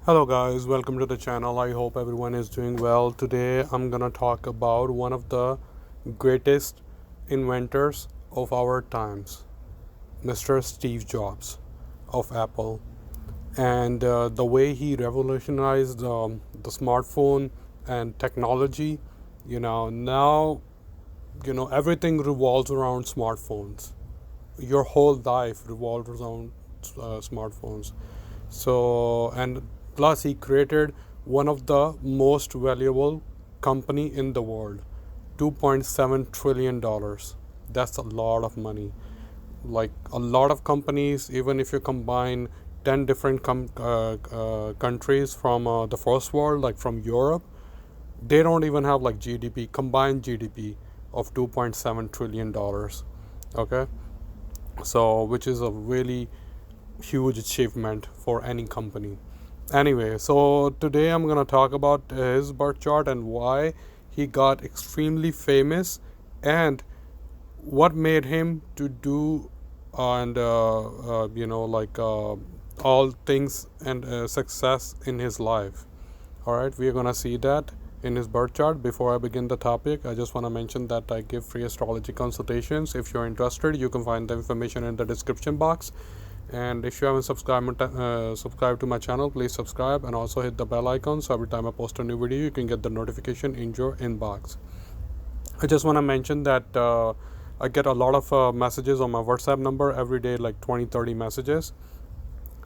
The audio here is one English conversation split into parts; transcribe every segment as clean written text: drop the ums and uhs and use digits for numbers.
Hello guys, welcome to the channel. I hope everyone is doing well. Today I'm gonna talk about one of the greatest inventors of our times, Mr. Steve Jobs of Apple, and the way he revolutionized the smartphone and technology. Now everything revolves around smartphones. Your whole life revolves around smartphones. And plus he created one of the most valuable company in the world, 2.7 trillion dollars. That's a lot of money. Like a lot of companies, even if you combine 10 different countries from the first world, like from Europe, they don't even have like GDP, combined GDP of 2.7 trillion dollars. Okay, so which is a really huge achievement for any company. Anyway, so today I'm going to talk about his birth chart and why he got extremely famous and what made him to do and all things and success in his life. All right, we are going to see that in his birth chart. Before I begin the topic, I just want to mention that I give free astrology consultations. If you're interested, you can find the information in the description box. And if you haven't subscribed to my channel, please subscribe and also hit the bell icon, so every time I post a new video you can get the notification in your inbox. I just want to mention that I get a lot of messages on my WhatsApp number every day, like 20-30 messages.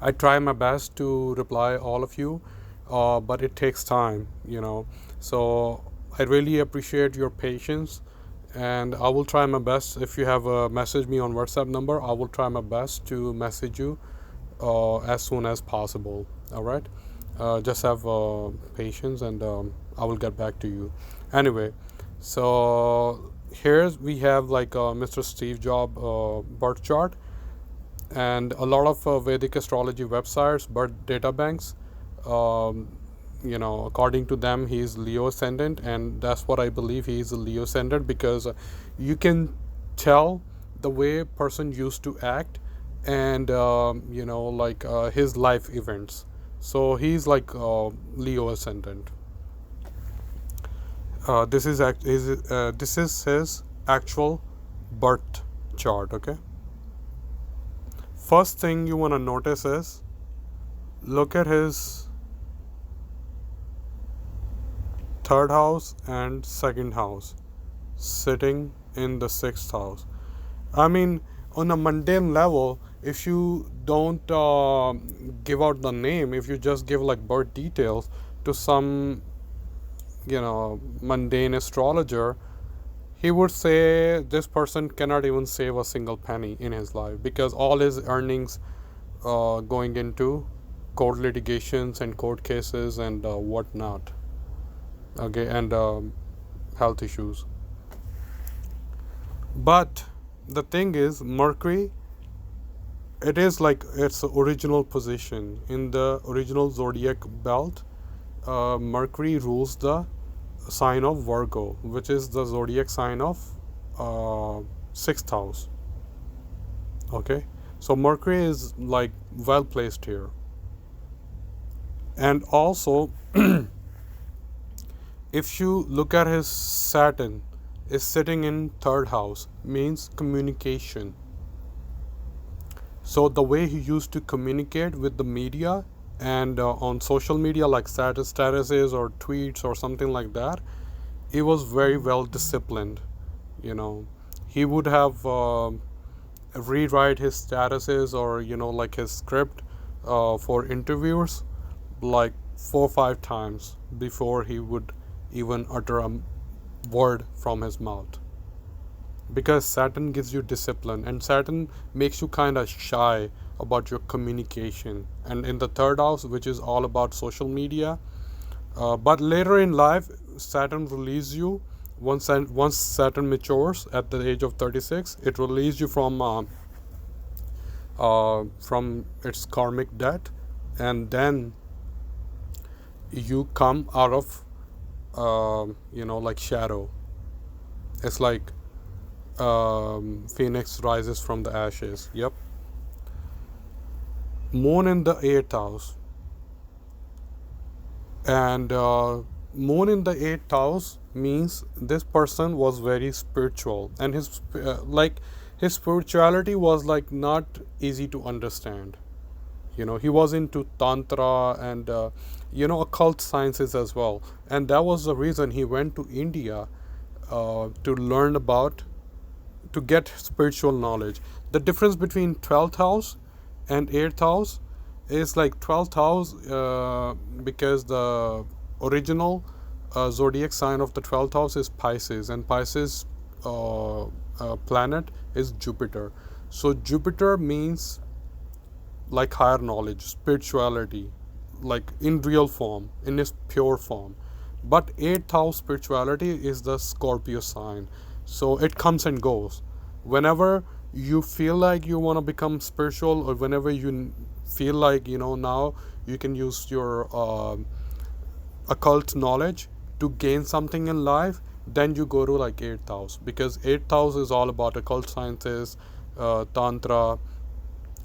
I try my best to reply all of you, but it takes time. So I really appreciate your patience, and I will try my best. If you have messaged me on WhatsApp number, I will try my best to message you as soon as possible. All right, just have patience, and I will get back to you. Anyway, so here we have like Mr. Steve Jobs birth chart, and a lot of Vedic astrology websites, birth data banks. Um, according to them, he is Leo ascendant, and that's what I believe. He is a Leo ascendant because you can tell the way person used to act, and his life events. So he's like Leo ascendant. This is his actual birth chart. Okay. First thing you want to notice is look at his third house and second house sitting in the sixth house. I mean, on a mundane level, if you don't give out the name, if you just give like birth details to some, mundane astrologer, he would say this person cannot even save a single penny in his life because all his earnings going into court litigations and court cases and whatnot. Okay, and health issues. But the thing is, Mercury, it is like its original position in the original zodiac belt. Mercury rules the sign of Virgo, which is the zodiac sign of sixth house. Okay, so Mercury is like well placed here, and also if you look at his Saturn is sitting in third house, means communication. So the way he used to communicate with the media and on social media, like statuses or tweets or something like that, he was very well disciplined. He would have rewrite his statuses or like his script for interviewers like 4 or 5 times before he would even utter a word from his mouth, because Saturn gives you discipline and Saturn makes you kind of shy about your communication. And in the third house, which is all about social media, but later in life Saturn releases you. Once Saturn matures at the age of 36, it releases you from its karmic debt, and then you come out of like shadow. It's like phoenix rises from the ashes. Yep. Moon in the 8th house. And moon in the 8th house means this person was very spiritual, and his spirituality was like not easy to understand. He was into tantra and occult sciences as well, and that was the reason he went to India to learn about, to get spiritual knowledge. The difference between 12th house and 8th house is like 12th house, because the original zodiac sign of the 12th house is Pisces, and Pisces planet is Jupiter. So Jupiter means like higher knowledge, spirituality, like in real form, in its pure form. But 8th house spirituality is the Scorpio sign, so it comes and goes. Whenever you feel like you want to become spiritual, or whenever you feel like now you can use your occult knowledge to gain something in life, then you go to like 8th house, because 8th house is all about occult sciences, tantra,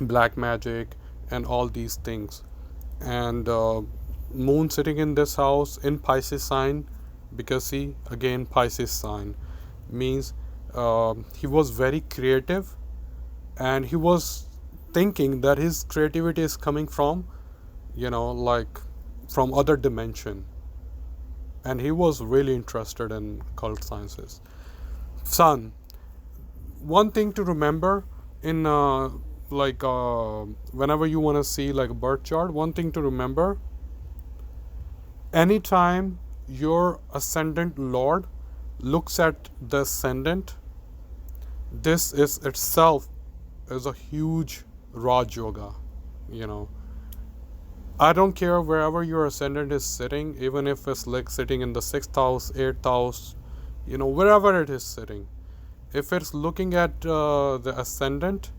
black magic, and all these things. And moon sitting in this house in Pisces sign, because see again Pisces sign means he was very creative, and he was thinking that his creativity is coming from like from other dimension, and he was really interested in occult sciences. Sun, one thing to remember in whenever you want to see like a birth chart, one thing to remember: anytime your ascendant lord looks at the ascendant, this is itself is a huge Raj Yoga. I don't care wherever your ascendant is sitting, even if it's like sitting in the 6th house, 8th house, wherever it is sitting. If it's looking at the ascendant,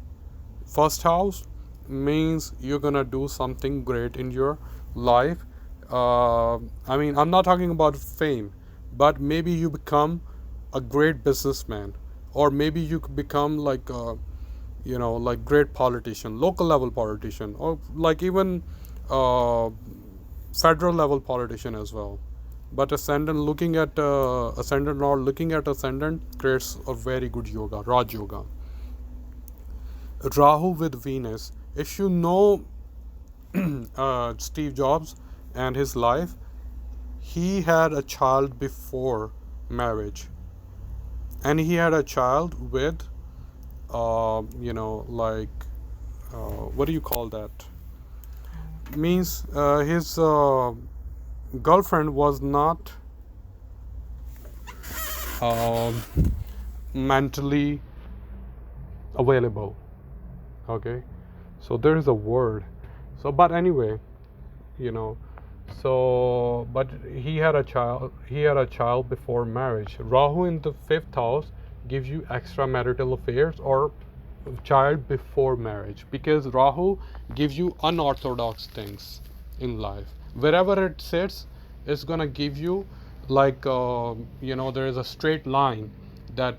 first house, means you're gonna do something great in your life. I'm not talking about fame, but maybe you become a great businessman, or maybe you could become like like great politician, local level politician, or like even federal level politician as well. But ascendant looking at ascendant or looking at ascendant creates a very good yoga, Raj Yoga. Rahu with Venus. If you know Steve Jobs and his life, he had a child before marriage, and he had a child with what do you call that? Means his girlfriend was not mentally available. Okay, so there is a word. So, but anyway, but he had a child before marriage. Rahu in the 5th house gives you extramarital affairs or child before marriage, because Rahu gives you unorthodox things in life. Wherever it sits, it's gonna give you like there is a straight line that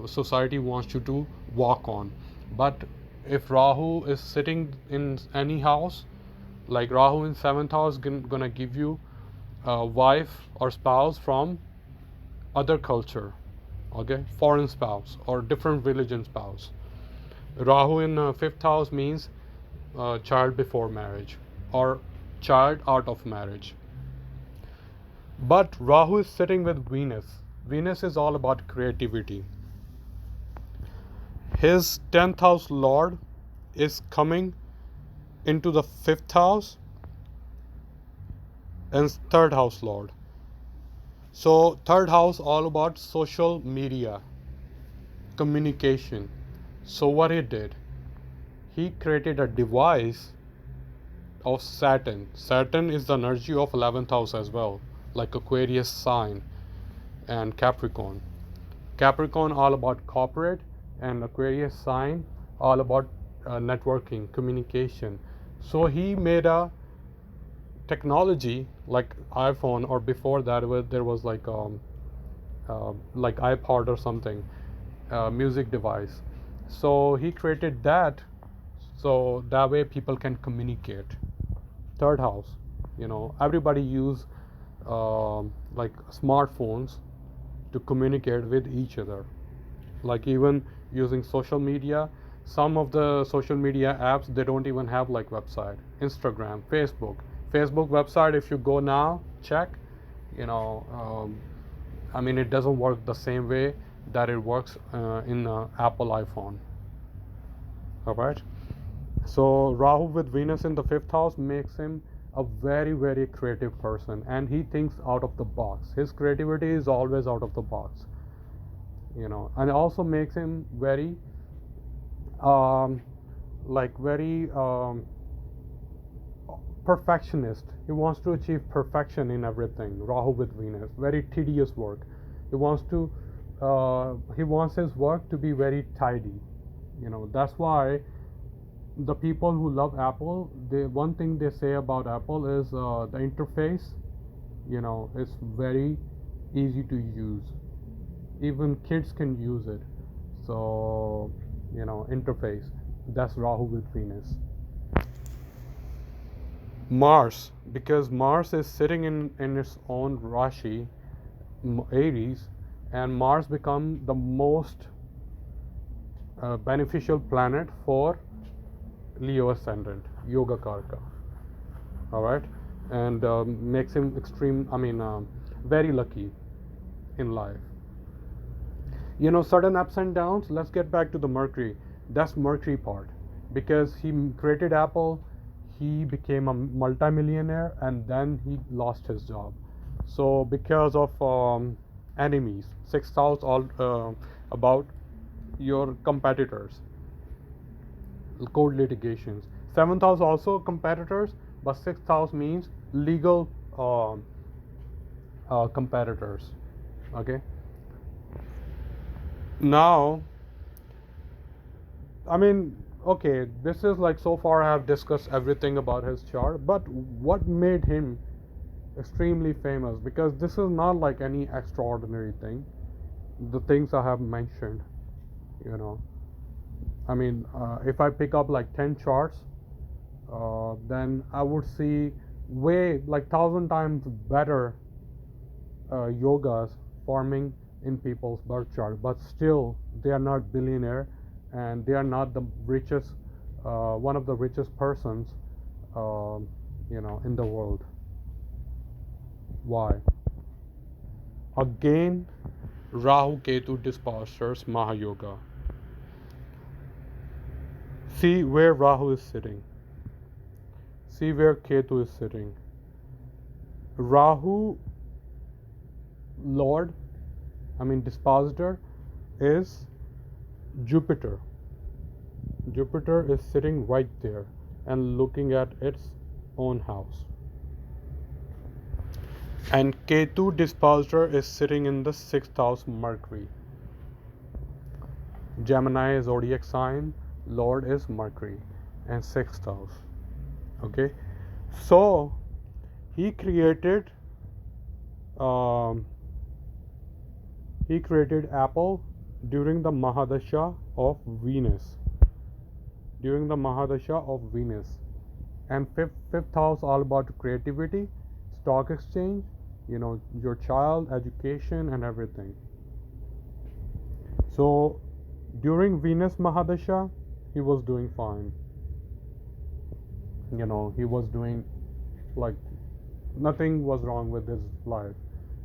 society wants you to walk on. But if Rahu is sitting in any house, like Rahu in 7th house, gonna give you a wife or spouse from other culture, okay, foreign spouse or different religion spouse. Rahu in 5th house means child before marriage or child out of marriage. But Rahu is sitting with Venus. Venus is all about creativity. His 10th house lord is coming into the 5th house and 3rd house lord. So 3rd house all about social media, communication. So what he did, he created a device of Saturn. Saturn is the energy of 11th house as well, like Aquarius sign and Capricorn. Capricorn all about corporate, and Aquarius sign all about networking, communication. So he made a technology like iPhone, or before that there was like iPod or something, music device. So he created that, so that way people can communicate. 3rd house. Everybody use like smartphones to communicate with each other, like even using social media. Some of the social media apps, they don't even have like website. Instagram, Facebook website, if you go now, check, you know it doesn't work the same way that it works in Apple iPhone. All right. So Rahu with Venus in the 5th house makes him a very, very creative person, and he thinks out of the box. His creativity is always out of the box, and it also makes him very very perfectionist. He wants to achieve perfection in everything. Rahu with Venus, very tedious work. He wants his work to be very tidy. That's why the people who love Apple, one thing they say about Apple is the interface. It's very easy to use. Even kids can use it. So interface. That's Rahu with Venus. Mars, because Mars is sitting in its own Rashi, Aries, and Mars become the most beneficial planet for Leo ascendant, Yoga Karka. All right, and makes him very lucky in life. Sudden ups and downs. Let's get back to the Mercury. That's Mercury part, because he created Apple, he became a multimillionaire, and then he lost his job. So because of enemies, 6th house all about your competitors, court litigations. 7th house also competitors, but 6th house means legal competitors. Okay. Now, okay, this is like, so far I have discussed everything about his chart, but what made him extremely famous? Because this is not like any extraordinary thing, the things I have mentioned. If I pick up like 10 charts, then I would see way like 1,000 times better yogas forming in people's birth chart, but still they are not billionaire, and they are not the richest, one of the richest persons, in the world. Why? Again, Rahu Ketu dispostures Mahayoga. See where Rahu is sitting. See where Ketu is sitting. Rahu, Lord, dispositor, is Jupiter. Jupiter is sitting right there and looking at its own house. And Ketu dispositor is sitting in the 6th house, Mercury. Gemini is zodiac sign, Lord is Mercury, and 6th house. Okay, so he created Apple during the Mahadasha of Venus. During the Mahadasha of Venus, and fifth house all about creativity, stock exchange, your child, education, and everything. So during Venus Mahadasha, he was doing fine. He was doing like nothing was wrong with his life.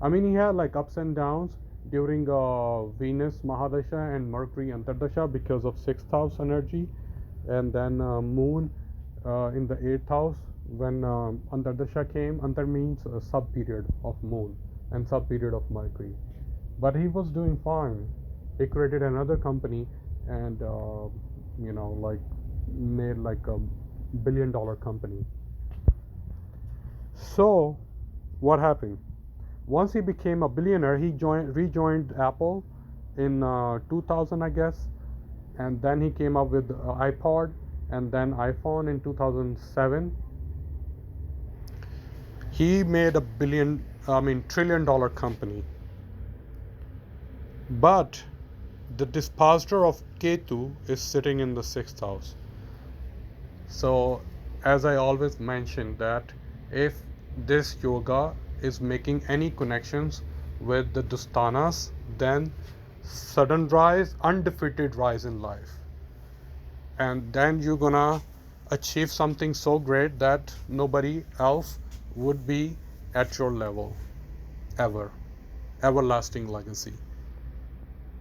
He had like ups and downs during Venus Mahadasha and Mercury Antardasha because of 6th house energy, and then Moon in the 8th house when Antardasha came. Antar means a sub period of Moon and sub period of Mercury. But he was doing fine. He created another company and made like a $1 billion company. So what happened? Once he became a billionaire, he rejoined Apple in 2000, I guess, and then he came up with iPod and then iPhone in 2007. He made $1 trillion company. But the dispositor of Ketu is sitting in the 6th house. So as I always mention that if this yoga is making any connections with the dustanas, then sudden rise, undefeated rise in life. And then you're gonna achieve something so great that nobody else would be at your level ever. Everlasting legacy.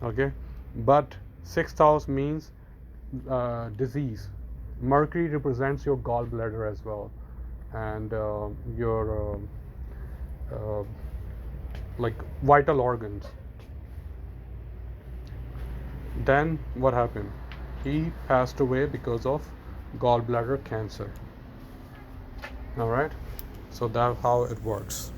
Okay, but sixth house means disease. Mercury represents your gallbladder as well, and your like vital organs. Then what happened? He passed away because of gallbladder cancer. All right, so that's how it works.